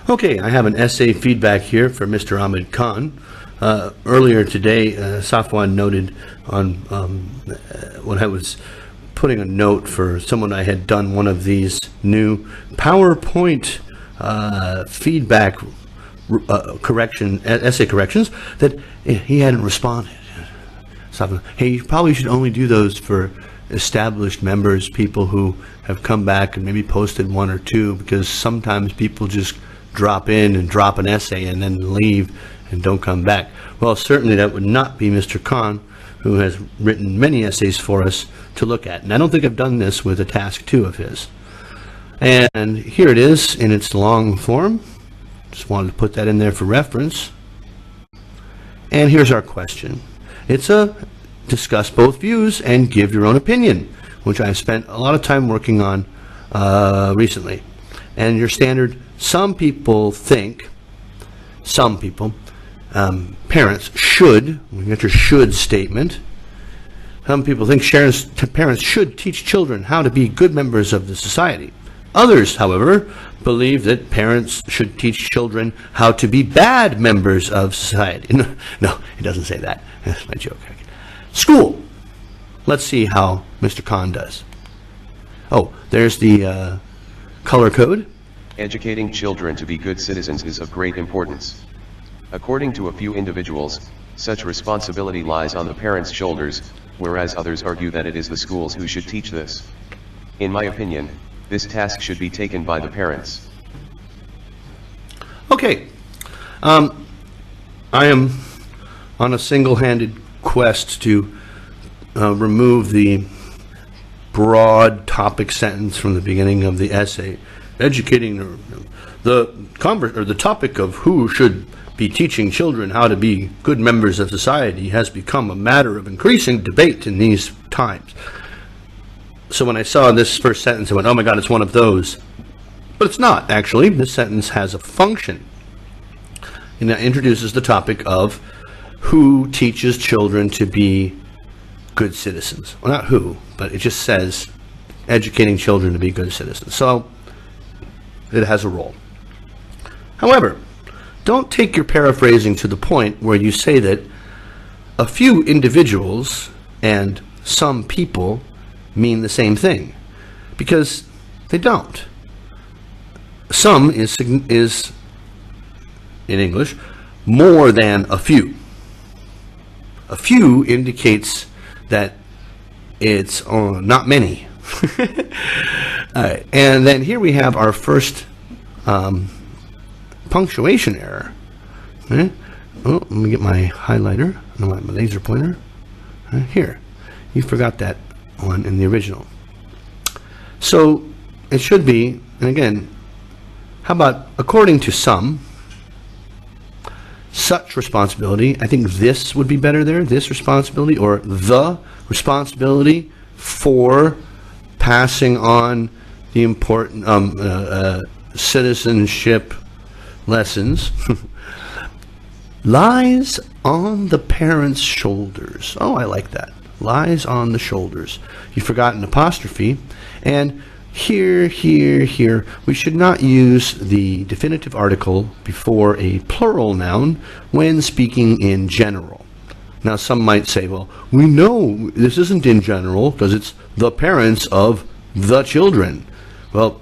Okay, I have an essay feedback here for Mr. Ahmed Khan. Earlier today, Safwan noted on when I was putting a note for someone I had done one of these new PowerPoint feedback essay corrections, that he hadn't responded. Safwan, hey, you probably should only do those for established members, people who have come back and maybe posted one or two, because sometimes people just drop in and drop an essay and then leave and don't come back. Well, certainly that would not be Mr. Khan, who has written many essays for us to look at. And I don't think I've done this with a task 2 of his. And here it is in its long form. Just wanted to put that in there for reference. And here's our question. It's a discuss both views and give your own opinion, which I've spent a lot of time working on recently. And your standard, some people think, parents should, we got your should statement. Some people think parents should teach children how to be good members of the society. Others, however, believe that parents should teach children how to be bad members of society. No, it doesn't say that. That's my joke. School. Let's see how Mr. Khan does. Oh, there's the color code. Educating children to be good citizens is of great importance. According to a few individuals, such responsibility lies on the parents' shoulders, whereas others argue that it is the schools who should teach this. In my opinion, this task should be taken by the parents. Okay. I am on a single-handed quest to remove the broad topic sentence from the beginning of the essay. Educating the topic of who should be teaching children how to be good members of society has become a matter of increasing debate in these times. So when I saw this first sentence, I went, oh my God, it's one of those. But it's not, actually. This sentence has a function. And it introduces the topic of who teaches children to be good citizens. Well, not who, but it just says educating children to be good citizens. So it has a role. However, don't take your paraphrasing to the point where you say that a few individuals and some people mean the same thing, because they don't. Some is in English more than a few. A few indicates that it's not many. All right, and then here we have our first punctuation error. Okay. Oh, let me get my highlighter, no, my laser pointer. Here, you forgot that one in the original. So it should be, and again, how about according to some, such responsibility, I think this would be better there, this responsibility, or the responsibility for passing on the important citizenship lessons lies on the parents' shoulders. Oh, I like that. Lies on the shoulders. You forgot an apostrophe, and here, we should not use the definitive article before a plural noun when speaking in general. Now, some might say, well, we know this isn't in general because it's the parents of the children. Well,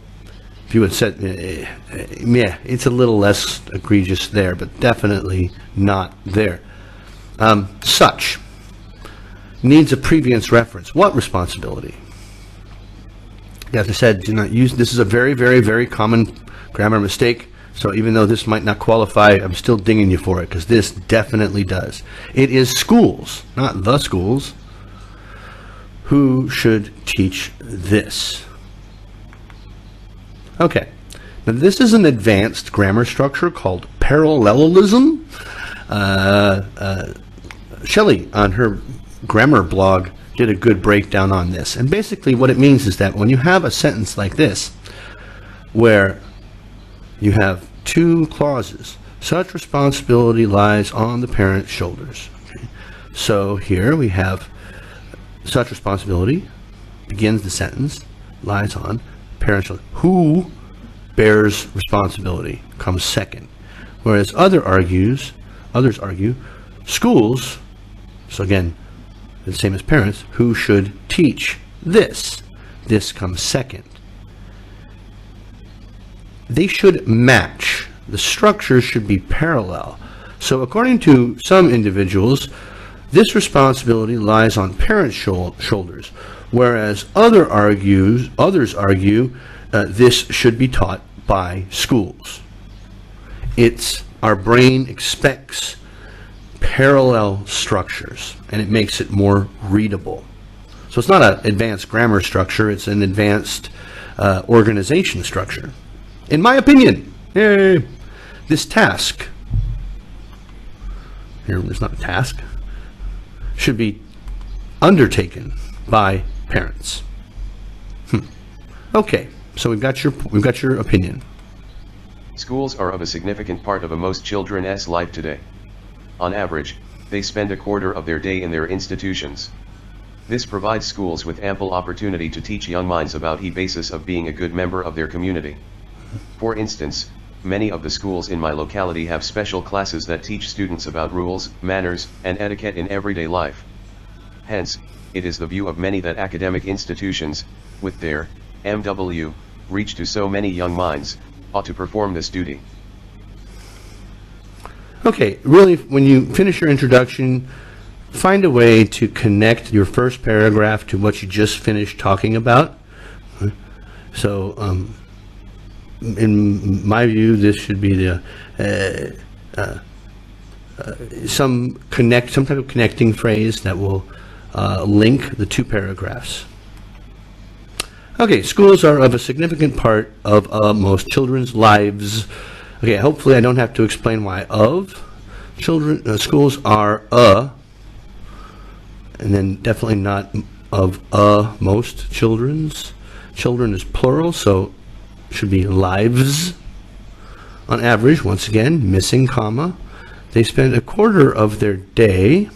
if you had said, yeah, it's a little less egregious there, but definitely not there. Such needs a previous reference. What responsibility? As I said, do not use, this is a very, very, very common grammar mistake. So even though this might not qualify, I'm still dinging you for it, because this definitely does. It is schools, not the schools, who should teach this. Okay, now this is an advanced grammar structure called parallelism. Shelley, on her grammar blog, did a good breakdown on this. And basically what it means is that when you have a sentence like this, where you have two clauses, such responsibility lies on the parent's shoulders. Okay. So here we have such responsibility, begins the sentence, lies on parent's shoulders. Who bears responsibility, comes second. Whereas others argue, schools, so again, the same as parents, who should teach this. This comes second. They should match. The structures should be parallel. So according to some individuals, this responsibility lies on parents' shoulders, whereas others argue this should be taught by schools. Our brain expects parallel structures, and it makes it more readable. So it's not an advanced grammar structure, it's an advanced organization structure. In my opinion, this task, here it's not a task, should be undertaken by parents. Okay, so we've got your opinion. Schools are of a significant part of most children's life today. On average, they spend a quarter of their day in their institutions. This provides schools with ample opportunity to teach young minds about the basis of being a good member of their community. For instance, many of the schools in my locality have special classes that teach students about rules, manners, and etiquette in everyday life. Hence, it is the view of many that academic institutions, with their MW, reach to so many young minds, ought to perform this duty. Okay, really, when you finish your introduction, find a way to connect your first paragraph to what you just finished talking about. So, in my view, this should be some type of connecting phrase that will link the two paragraphs. Okay, schools are of a significant part of most children's lives. Okay, hopefully I don't have to explain why schools are and then definitely not of most children's. Children is plural, so it should be lives. On average, once again, missing comma, they spend a quarter of their day,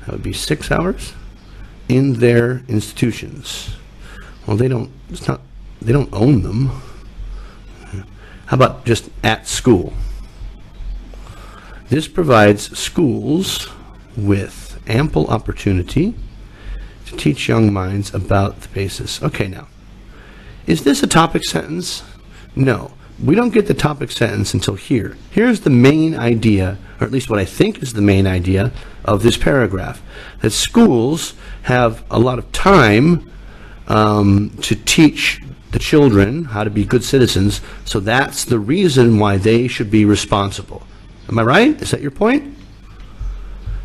that would be 6 hours, in their institutions. Well, they don't own them. How about just at school? This provides schools with ample opportunity to teach young minds about the basis. Okay, now, is this a topic sentence? No, we don't get the topic sentence until here. Here's the main idea, or at least what I think is the main idea of this paragraph, that schools have a lot of time to teach the children how to be good citizens, so that's the reason why they should be responsible. Am I right? Is that your point?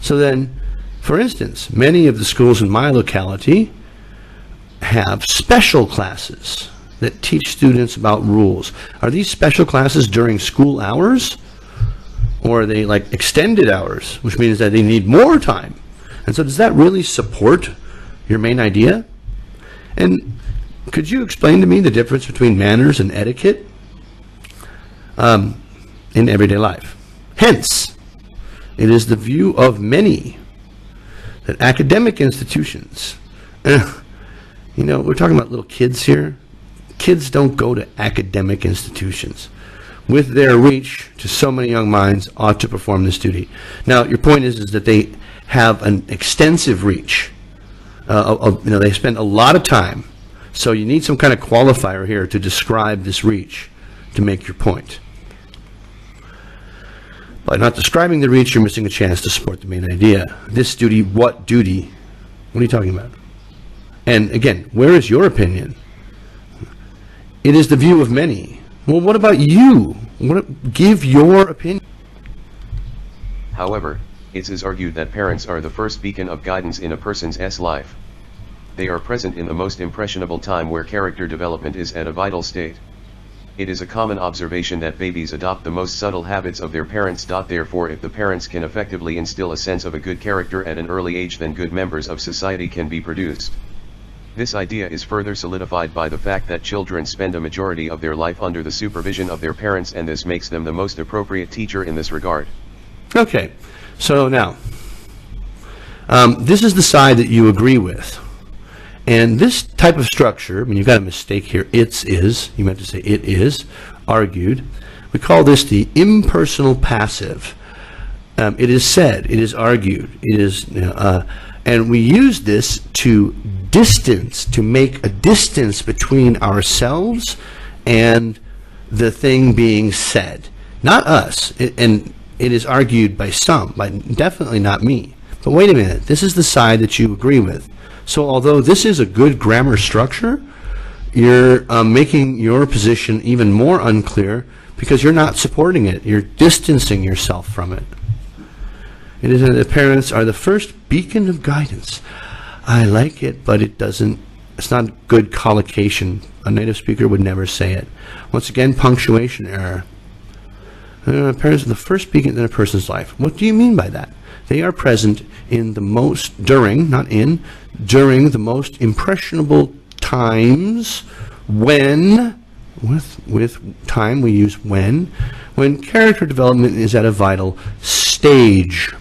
So then, for instance, many of the schools in my locality have special classes that teach students about rules. Are these special classes during school hours? Or are they like extended hours, which means that they need more time? And so does that really support your main idea? And could you explain to me the difference between manners and etiquette in everyday life? Hence, it is the view of many that academic institutions, we're talking about little kids here. Kids don't go to academic institutions. With their reach to so many young minds, ought to perform this duty. Now, your point is that they have an extensive reach. They spend a lot of time. So you need some kind of qualifier here to describe this reach to make your point. By not describing the reach, you're missing a chance to support the main idea. This duty, what duty? What are you talking about? And again, where is your opinion? It is the view of many. Well, what about you? Give your opinion. However, it is argued that parents are the first beacon of guidance in a person's life. They are present in the most impressionable time where character development is at a vital state. It is a common observation that babies adopt the most subtle habits of their parents. Therefore, if the parents can effectively instill a sense of a good character at an early age, then good members of society can be produced. This idea is further solidified by the fact that children spend a majority of their life under the supervision of their parents, and this makes them the most appropriate teacher in this regard. Okay, so now, this is the side that you agree with. And this type of structure, I mean, you've got a mistake here. It's is, you meant to say it is, argued. We call this the impersonal passive. It is said, it is argued, it is, and we use this to distance, to make a distance between ourselves and the thing being said. Not us, and it is argued by some, but definitely not me. But wait a minute, this is the side that you agree with. So although this is a good grammar structure, you're making your position even more unclear because you're not supporting it. You're distancing yourself from it. It is that the parents are the first beacon of guidance. I like it, but it doesn't, it's not good collocation. A native speaker would never say it. Once again, punctuation error. Parents are the first beacon in a person's life. What do you mean by that? They are present in the most, during, not in, during the most impressionable times when, with time we use when character development is at a vital stage.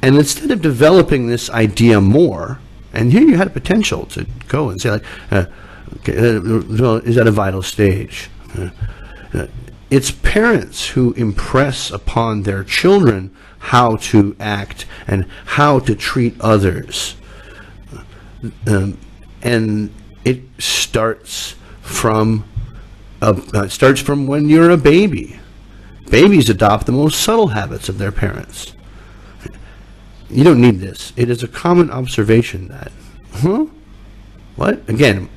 And instead of developing this idea more, and here you had a potential to go and say, like, is at a vital stage. It's parents who impress upon their children how to act and how to treat others. And it starts from when you're a baby. Babies adopt the most subtle habits of their parents. You don't need this. It is a common observation that, what? Again,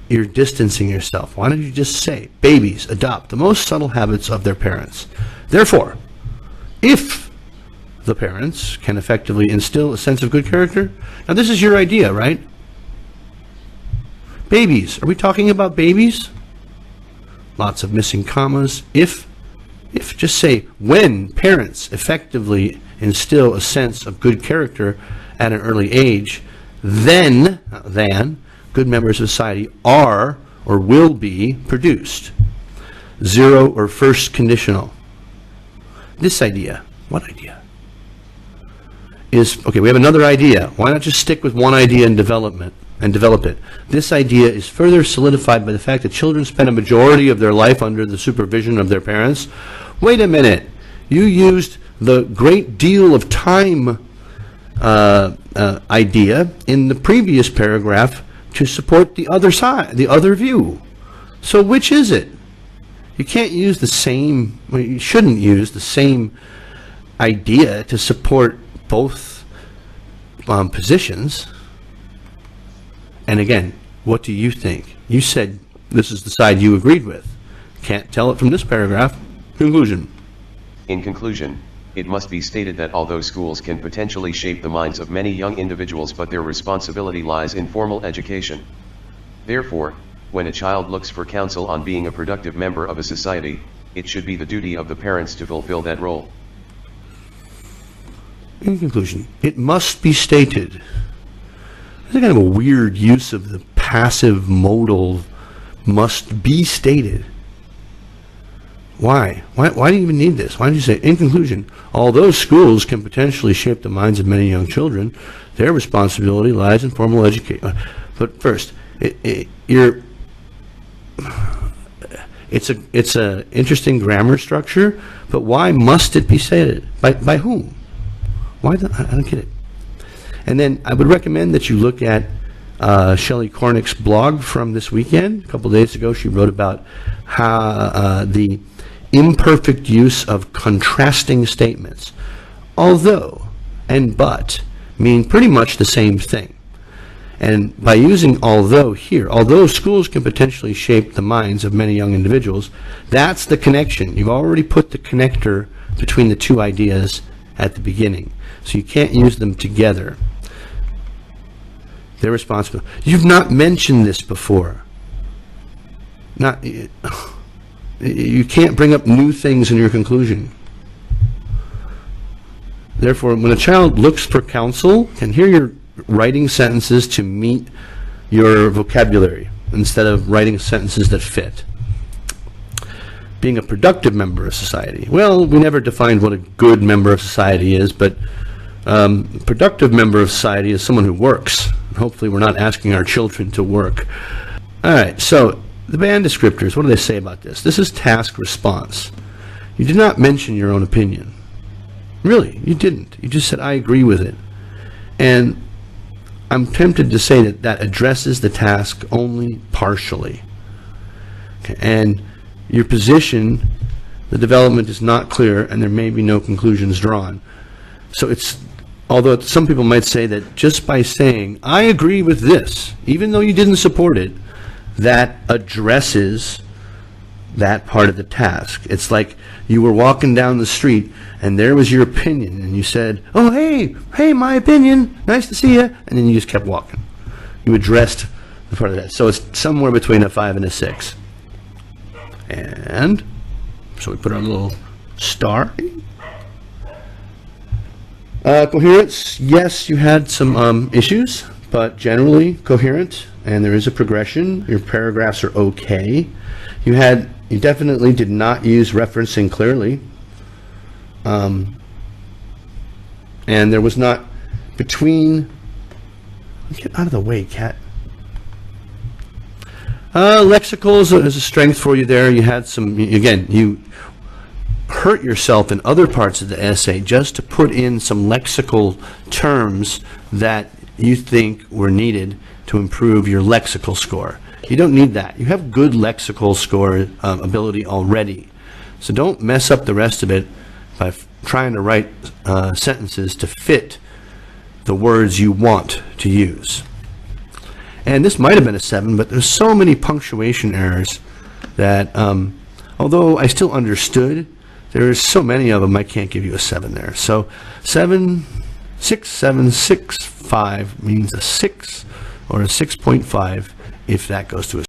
you're distancing yourself. Why don't you just say, babies adopt the most subtle habits of their parents. Therefore, if the parents can effectively instill a sense of good character, now this is your idea, right? Babies, are we talking about babies? Lots of missing commas. If just say, when parents effectively instill a sense of good character at an early age, then good members of society are or will be produced. Zero or first conditional. This idea, what idea? Is, okay, we have another idea. Why not just stick with one idea and develop it? This idea is further solidified by the fact that children spend a majority of their life under the supervision of their parents. Wait a minute. You used the great deal of time idea in the previous paragraph to support the other side, the other view. So which is it? You can't use the same, well, you shouldn't use the same idea to support both positions. And again, what do you think? You said this is the side you agreed with. Can't tell it from this paragraph. Conclusion. In conclusion, it must be stated that although schools can potentially shape the minds of many young individuals, but their responsibility lies in formal education. Therefore, when a child looks for counsel on being a productive member of a society, it should be the duty of the parents to fulfill that role. In conclusion, it must be stated. It's kind of a weird use of the passive modal must be stated. Why? Why do you even need this? Why don't you say, in conclusion, although schools can potentially shape the minds of many young children, their responsibility lies in formal education. But first, it's a interesting grammar structure, but why must it be stated? By whom? Why? I don't get it. And then I would recommend that you look at Shelley Cornick's blog from this weekend. A couple days ago, she wrote about how the imperfect use of contrasting statements. Although and but mean pretty much the same thing. And by using although here, although schools can potentially shape the minds of many young individuals, that's the connection. You've already put the connector between the two ideas at the beginning. So you can't use them together. They're responsible. You've not mentioned this before. You can't bring up new things in your conclusion. Therefore, when a child looks for counsel, and here you're writing sentences to meet your vocabulary instead of writing sentences that fit. Being a productive member of society. Well, we never defined what a good member of society is, but productive member of society is someone who works. hopefully we're not asking our children to work. All right, so the band descriptors, what do they say about this? This is task response. You did not mention your own opinion. Really, you didn't. You just said, I agree with it. And I'm tempted to say that that addresses the task only partially. Okay, and your position, the development is not clear, and there may be no conclusions drawn. So it's, although some people might say that just by saying, I agree with this, even though you didn't support it, that addresses that part of the task. It's like you were walking down the street and there was your opinion and you said, oh, hey, my opinion, nice to see you, and then you just kept walking. You addressed the part of that. So it's somewhere between a 5 and a 6. And so we put our little star. Coherence, yes, you had some issues, but generally coherent, and there is a progression. Your paragraphs are okay. You definitely did not use referencing clearly. And there was not between, get out of the way, cat. Lexical is a strength for you there. You had some, again, you hurt yourself in other parts of the essay just to put in some lexical terms that you think were needed to improve your lexical score. You don't need that. You have good lexical score ability already. So don't mess up the rest of it by trying to write sentences to fit the words you want to use. And this might have been a 7, but there's so many punctuation errors that although I still understood, there's so many of them I can't give you a 7 there. So 7, 6, 7, 6, 5 means a 6 or a 6.5 if that goes to a